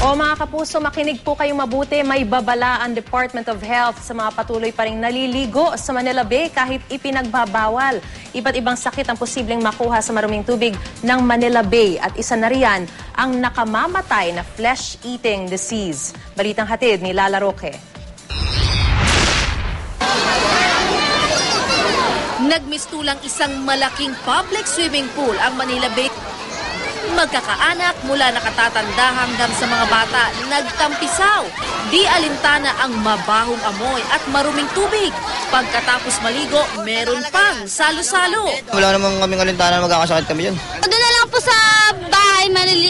O mga kapuso, makinig po kayong mabuti. May babala ang Department of Health sa mga patuloy pa rin naliligo sa Manila Bay kahit ipinagbabawal. Iba't ibang sakit ang posibleng makuha sa maruming tubig ng Manila Bay. At isa na riyan ang nakamamatay na flesh-eating disease. Balitang hatid ni Lala Roque. Nagmistulang isang malaking public swimming pool ang Manila Bay. Magkakaanak mula nakatatanda hanggang sa mga bata, nagtampisaw. Di alintana ang mabahong amoy at maruming tubig. Pagkatapos maligo, meron pang salo-salo. Wala namang kaming alintana, magkakasakit kami yun. Doon na lang po sa bahay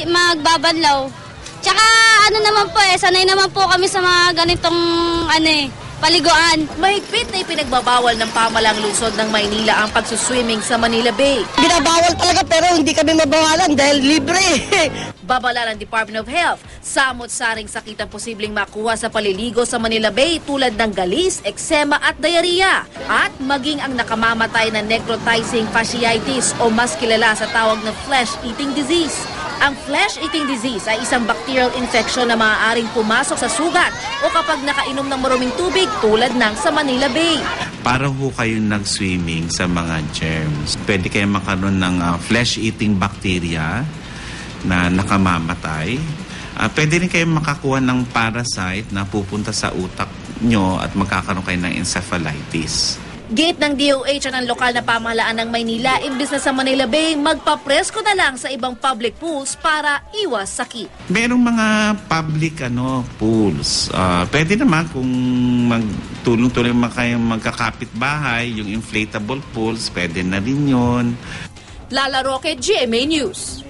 magbabanlaw. Tsaka ano naman po sanay naman po kami sa mga ganitong paliguan. Mahigpit na ipinagbabawal ng pamalang lungsod ng Maynila ang pagsuswimming sa Manila Bay. Binabawal talaga pero hindi kami mabawalan dahil libre. Babala ng Department of Health, samot-saring sakit ang posibleng makuha sa paliligo sa Manila Bay tulad ng galis, eksema at diarrhea. At maging ang nakamamatay na necrotizing fasciitis o mas kilala sa tawag na flesh-eating disease. Ang flesh-eating disease ay isang bacterial infection na maaaring pumasok sa sugat o kapag nakainom ng maruming tubig tulad ng sa Manila Bay. Para ho kayo nag-swimming sa mga germs, pwede kayo makaroon ng flesh-eating bacteria na nakamamatay. Pwede rin kayo makakuha ng parasite na pupunta sa utak nyo at magkakaroon kayo ng encephalitis. Gate ng DOH at ng lokal na pamahalaan ng Maynila, imbis na sa Manila Bay, magpapresko na lang sa ibang public pools para iwas sakit. Merong mga public pools. Pwede naman kung magtulong-tulong kayong magkakapit-bahay, yung inflatable pools, pwede na rin yun. Lala Roque, GMA News.